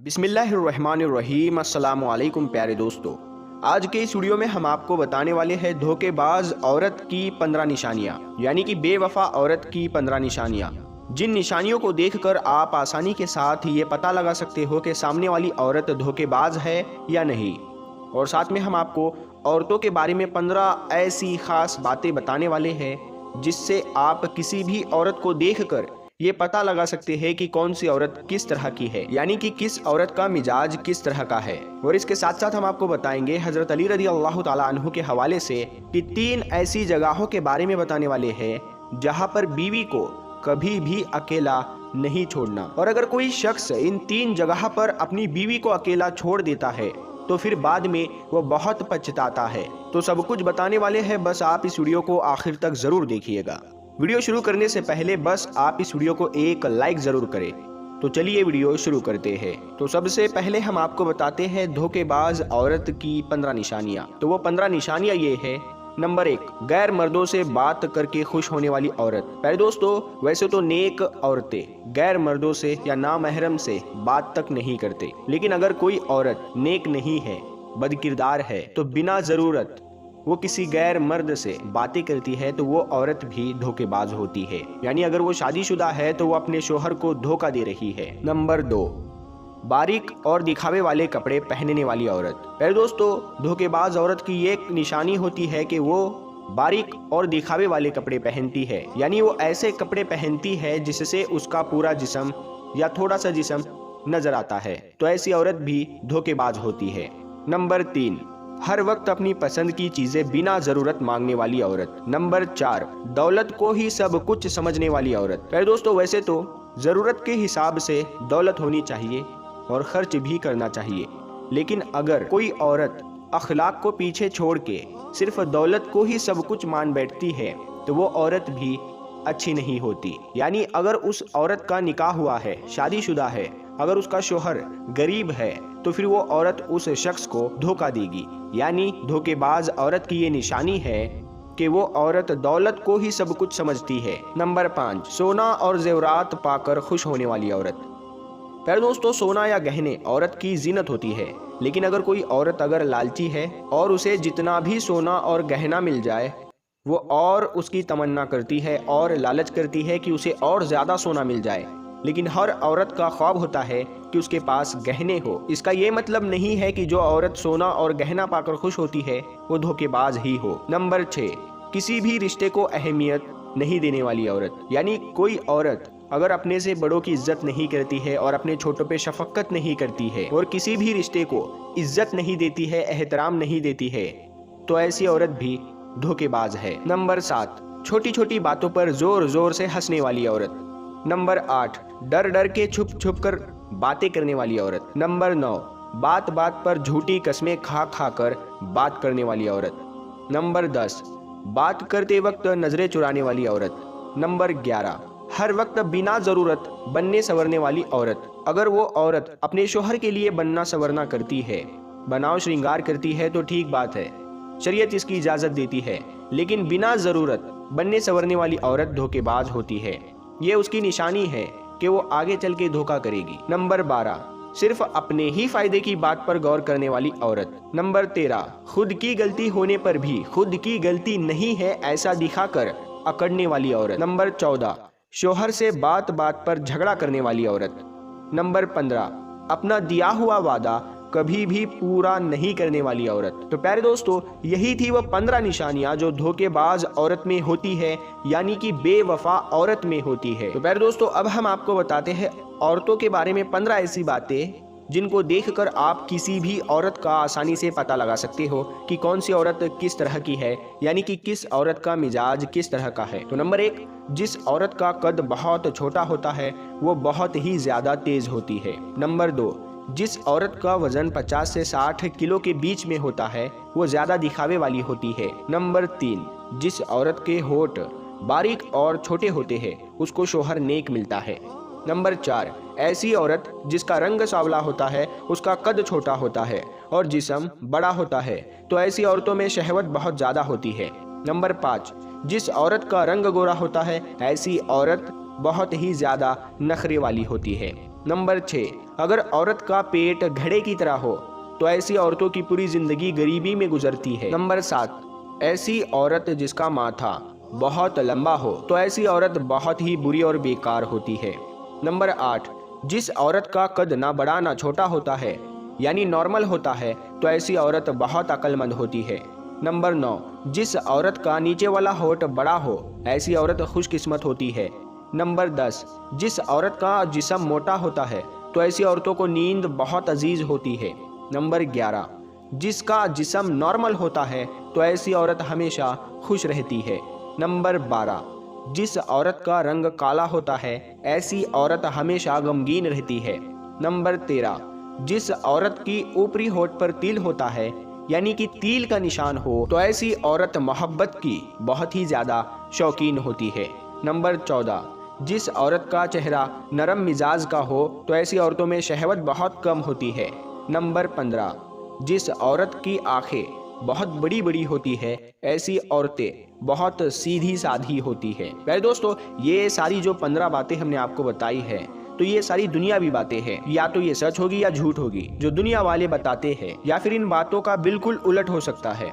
बिस्मिल्लाहिर्रहमानिर्रहीम। अस्सलामु अलैकुम प्यारे दोस्तों, आज के इस वीडियो में हम आपको बताने वाले हैं धोखेबाज औरत की 15 निशानियां, यानी कि बेवफा औरत की 15 निशानियां, जिन निशानियों को देखकर आप आसानी के साथ ये पता लगा सकते हो कि सामने वाली औरत धोखेबाज है या नहीं। और साथ में हम आपको औरतों के बारे में 15 ऐसी खास बातें बताने वाले हैं जिससे आप किसी भी औरत को देखकर ये पता लगा सकते हैं कि कौन सी औरत किस तरह की है, यानी कि किस औरत का मिजाज किस तरह का है। और इसके साथ साथ हम आपको बताएंगे हजरत अली रज़ी अल्लाह ताला अन्हु के हवाले से कि 3 ऐसी जगहों के बारे में बताने वाले हैं जहां पर बीवी को कभी भी अकेला नहीं छोड़ना। और अगर कोई शख्स इन 3 जगह पर अपनी बीवी को अकेला छोड़ देता है तो फिर बाद में वो बहुत पछताता है। तो सब कुछ बताने वाले हैं, बस आप इस वीडियो को आखिर तक जरूर देखिएगा। वीडियो शुरू करने से पहले बस आप इस वीडियो को एक लाइक जरूर करें। तो चलिए वीडियो शुरू करते हैं। तो सबसे पहले हम आपको बताते हैं धोखेबाज औरत की 15 निशानियां। तो वो 15 निशानियां ये है। नंबर 1, गैर मर्दों से बात करके खुश होने वाली औरत। प्यारे दोस्तों, वैसे तो नेक औरतें गैर मर्दों से या नामहरम से बात तक नहीं करते, लेकिन अगर कोई औरत नेक नहीं है, बदकिरदार है, तो बिना जरूरत वो किसी गैर मर्द से बातें करती है तो वो औरत भी धोखेबाज होती है। यानी अगर वो शादीशुदा है तो वो अपने शोहर को धोखा दे रही है। नंबर 2, बारीक और दिखावे वाले कपड़े पहनने वाली औरत। पहले दोस्तों, धोखेबाज औरत की एक निशानी होती है कि वो बारीक और दिखावे वाले कपड़े पहनती है, यानी वो ऐसे कपड़े पहनती है जिससे उसका पूरा जिस्म या थोड़ा सा जिस्म नजर आता है, तो ऐसी औरत भी धोखेबाज होती है। नंबर 3, हर वक्त अपनी पसंद की चीजें बिना जरूरत मांगने वाली औरत। नंबर 4, दौलत को ही सब कुछ समझने वाली औरत। पहले दोस्तों, वैसे तो जरूरत के हिसाब से दौलत होनी चाहिए और खर्च भी करना चाहिए, लेकिन अगर कोई औरत अखलाक को पीछे छोड़ के सिर्फ दौलत को ही सब कुछ मान बैठती है तो वो औरत भी अच्छी नहीं होती। यानी अगर उस औरत का निकाह हुआ है, शादीशुदा है, अगर उसका शोहर गरीब है तो फिर वो औरत उस शख्स को धोखा देगी। यानी धोखेबाज औरत की ये निशानी है कि वो औरत दौलत को ही सब कुछ समझती है। नंबर 5, सोना और जेवरात पाकर खुश होने वाली औरत। प्यारे दोस्तों, सोना या गहने औरत की जीनत होती है, लेकिन अगर कोई औरत अगर लालची है और उसे जितना भी सोना और गहना मिल जाए वो और उसकी तमन्ना करती है और लालच करती है कि उसे और ज्यादा सोना मिल जाए, लेकिन हर औरत का ख्वाब होता है कि उसके पास गहने हो। इसका ये मतलब नहीं है कि जो औरत सोना और गहना पाकर खुश होती है वो धोखेबाज ही हो। नंबर 6, किसी भी रिश्ते को अहमियत नहीं देने वाली औरत। यानी कोई औरत अगर अपने से बड़ों की इज्जत नहीं करती है और अपने छोटों पे शफकत नहीं करती है और किसी भी रिश्ते को इज्जत नहीं देती है, एहतराम नहीं देती है, तो ऐसी औरत भी धोखेबाज है। नंबर 7, छोटी छोटी बातों पर जोर जोर से हंसने वाली औरत। नंबर 8, डर डर के छुप छुप कर बातें करने वाली औरत। नंबर 9, बात बात पर झूठी कस्में खा खा कर बात करने वाली औरत। नंबर 10, बात करते वक्त नजरें चुराने वाली औरत। नंबर 11, हर वक्त बिना जरूरत बनने संवरने वाली औरत। अगर वो औरत अपने शोहर के लिए बनना संवरना करती है, बनाव श्रृंगार करती है तो ठीक बात है, शरीयत इसकी इजाजत देती है, लेकिन बिना जरूरत बनने संवरने वाली औरत धोखेबाज होती है। ये उसकी निशानी है कि वो आगे चल के धोखा करेगी। नंबर 12, सिर्फ अपने ही फायदे की बात पर गौर करने वाली औरत। नंबर 13, खुद की गलती होने पर भी खुद की गलती नहीं है ऐसा दिखाकर अकड़ने वाली औरत। नंबर 14, शोहर से बात बात पर झगड़ा करने वाली औरत। नंबर 15, अपना दिया हुआ वादा कभी भी पूरा नहीं करने वाली औरत। तो प्यारे दोस्तों, यही थी वो 15 निशानियां जो धोखेबाज औरत में होती है, यानी कि बेवफा औरत में होती है। तो प्यारे दोस्तों, अब हम आपको बताते हैं औरतों के बारे में 15 ऐसी बातें जिनको देखकर आप किसी भी औरत का आसानी से पता लगा सकते हो कि कौन सी औरत किस तरह की है, यानी कि किस औरत का मिजाज किस तरह का है। तो नंबर 1, जिस औरत का कद बहुत छोटा होता है वो बहुत ही ज्यादा तेज होती है। नंबर 2, जिस औरत का वजन 50 से 60 किलो के बीच में होता है वो ज्यादा दिखावे वाली होती है। नंबर 3, जिस औरत के होठ बारीक और छोटे होते हैं उसको शोहर नेक मिलता है। नंबर 4, ऐसी औरत जिसका रंग सांवला होता है, उसका कद छोटा होता है और जिस्म बड़ा होता है, तो ऐसी औरतों में शहवत बहुत ज़्यादा होती है। नंबर 5, जिस औरत का रंग गोरा होता है ऐसी औरत बहुत ही ज़्यादा नखरे वाली होती है। नंबर 6, अगर औरत का पेट घड़े की तरह हो तो ऐसी औरतों की पूरी ज़िंदगी गरीबी में गुजरती है। नंबर 7, ऐसी औरत जिसका माथा बहुत लंबा हो तो ऐसी औरत बहुत ही बुरी और बेकार होती है। नंबर 8, जिस औरत का कद ना बड़ा ना छोटा होता है यानी नॉर्मल होता है तो ऐसी औरत बहुत अक्लमंद होती है। नंबर 9, जिस औरत का नीचे वाला होठ बड़ा हो ऐसी औरत खुशकिस्मत होती है। नंबर 10, जिस औरत का जिस्म मोटा होता है तो ऐसी औरतों को नींद बहुत अजीज होती है। नंबर 11, जिसका जिस्म नॉर्मल होता है तो ऐसी औरत हमेशा खुश रहती है। नंबर 12, जिस औरत का रंग काला होता है ऐसी औरत हमेशा गमगीन रहती है। नंबर 13, जिस औरत की ऊपरी होठ पर तिल होता है यानी कि तिल का निशान हो तो ऐसी औरत मोहब्बत की बहुत ही ज़्यादा शौकीन होती है। नंबर 14, जिस औरत का चेहरा नरम मिजाज का हो तो ऐसी औरतों में शहवत बहुत कम होती है। नंबर 15, जिस औरत की आंखें बहुत बड़ी बड़ी होती है ऐसी औरतें बहुत सीधी साधी होती है। प्यारे दोस्तों, ये सारी जो 15 बातें हमने आपको बताई है तो ये सारी दुनियावी बातें हैं, या तो ये सच होगी या झूठ होगी जो दुनिया वाले बताते हैं, या फिर इन बातों का बिल्कुल उलट हो सकता है।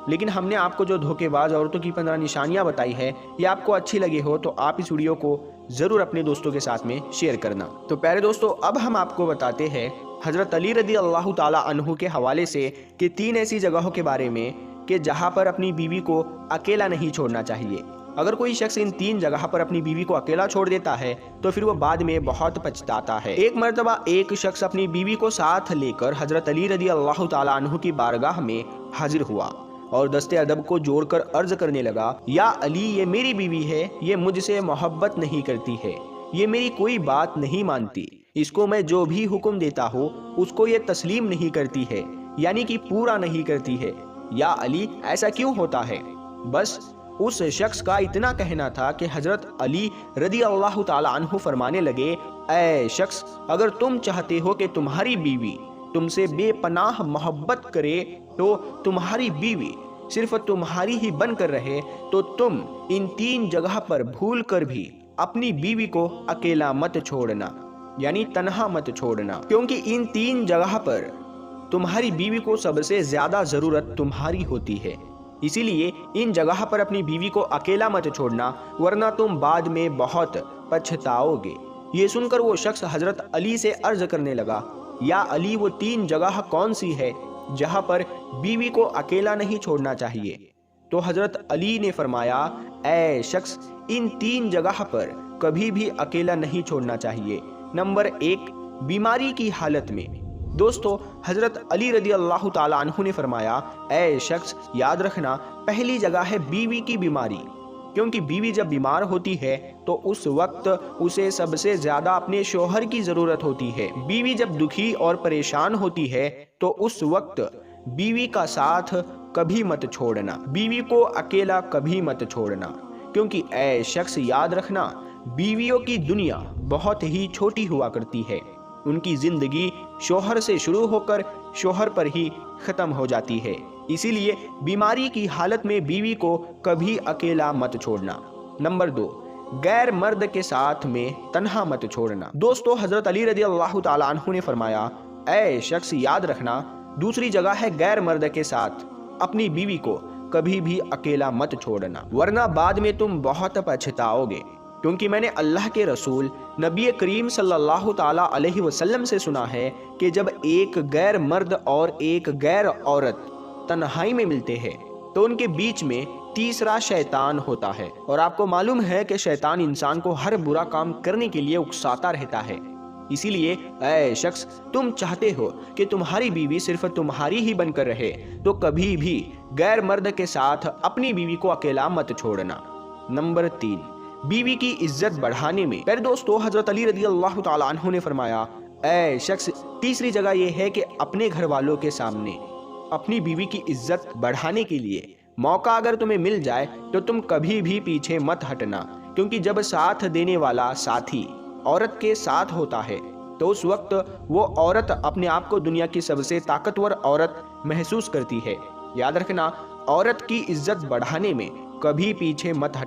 लेकिन हमने आपको जो धोखेबाज औरतों की 15 निशानियां बताई है ये आपको अच्छी लगी हो तो आप इस वीडियो को जरूर अपने दोस्तों के साथ में शेयर करना। तो प्यारे दोस्तों, अब हम आपको बताते हैं हजरत अली रदी अल्लाह ताला अन्हु के हवाले से कि 3 ऐसी जगहों के बारे में कि जहां पर अपनी बीवी को अकेला नहीं छोड़ना चाहिए। अगर कोई शख्स इन 3 जगह पर अपनी बीवी को अकेला छोड़ देता है तो फिर वो बाद में बहुत पछताता है। एक मर्तबा एक शख्स अपनी बीवी को साथ लेकर हजरत अली रदी अल्लाह ताला अन्हु की बारगाह में हाजिर हुआ और दस्ते अदब को जोड़कर अर्ज करने लगा, या अली, ये मेरी बीवी है, ये मुझसे मोहब्बत नहीं करती है, ये मेरी कोई बात नहीं मानती, इसको मैं जो भी हुक्म देता हूँ उसको ये तस्लीम नहीं करती है, यानी कि पूरा नहीं करती है। या अली, ऐसा क्यों होता है? बस उस शख्स का इतना कहना था कि हजरत अली रदी अल्लाह ताला अन्हु फरमाने लगे, ऐ शख्स, अगर तुम चाहते हो कि तुम्हारी बीवी तुमसे बेपनाह मोहब्बत करे तो तुम्हारी बीवी सिर्फ तुम्हारी ही बनकर रहे तो तुम इन 3 जगह पर भूल कर भी अपनी बीवी को अकेला मत छोड़ना, यानी तन्हा मत छोड़ना, क्योंकि इन 3 जगह पर तुम्हारी बीवी को सबसे ज्यादा जरूरत तुम्हारी होती है। इसीलिए इन जगह पर अपनी बीवी को अकेला मत छोड़ना, वरना तुम बाद में बहुत पछताओगे। ये सुनकर वो शख्स हजरत अली से अर्ज करने लगा, या अली, वो 3 जगह कौन सी है जहां पर बीवी को अकेला नहीं छोड़ना चाहिए? तो हजरत अली ने फरमाया, ऐ शख्स, इन 3 जगह पर कभी भी अकेला नहीं छोड़ना चाहिए। नंबर 1, बीमारी की हालत में। दोस्तों, हजरत अली रदी अल्लाह ताला अन्हु ने फरमाया, ऐ शख्स, याद रखना, पहली जगह है बीवी की बीमारी, क्योंकि बीवी जब बीमार होती है तो उस वक्त उसे सबसे ज्यादा अपने शोहर की जरूरत होती है। बीवी जब दुखी और परेशान होती है तो उस वक्त बीवी का साथ कभी मत छोड़ना, बीवी को अकेला कभी मत छोड़ना, क्योंकि ऐ शख्स, याद रखना, बीवियों की दुनिया बहुत ही छोटी हुआ करती है। उनकी जिंदगी शोहर से शुरू होकर शोहर पर ही खत्म हो जाती है। इसीलिए बीमारी की हालत में बीवी को कभी अकेला मत छोड़ना। नंबर 2, गैर मर्द के साथ में तन्हा मत छोड़ना। दोस्तों, हजरत अली रदी अल्लाह ताला अन्हु ने फरमाया, ऐ शख्स, याद रखना, दूसरी जगह है गैर मर्द के साथ अपनी बीवी को कभी भी अकेला मत छोड़ना, वरना बाद में तुम बहुत पछताओगे। क्योंकि मैंने अल्लाह के रसूल नबी करीम सल्लल्लाहु ताला अलैहि वसल्लम से सुना है कि जब एक गैर मर्द और एक गैर औरत तन्हाई में मिलते हैं तो उनके बीच में तीसरा शैतान होता है। और आपको मालूम है कि शैतान इंसान को हर बुरा काम करने के लिए उकसाता रहता है। इसीलिए ऐ शख्स, तुम चाहते हो कि तुम्हारी बीवी सिर्फ तुम्हारी ही बनकर रहे तो कभी भी गैर मर्द के साथ अपनी बीवी को अकेला मत छोड़ना। नंबर 3, बीवी की इज्जत बढ़ाने में। प्यारे दोस्तों, हजरत अली रदी अल्लाह ताला अन्हु ने फरमाया, ऐ शख्स, तीसरी जगह यह है कि अपने घर वालों के सामने अपनी बीवी की इज्जत बढ़ाने के लिए मौका अगर तुम्हें मिल जाए तो तुम कभी भी पीछे मत हटना, क्योंकि जब साथ देने वाला साथी औरत के साथ होता है तो उस वक्त वो औरत अपने आप को दुनिया की सबसे ताकतवर औरत महसूस करती है। याद रखना, औरत की इज्जत बढ़ाने में कभी पीछे मत हट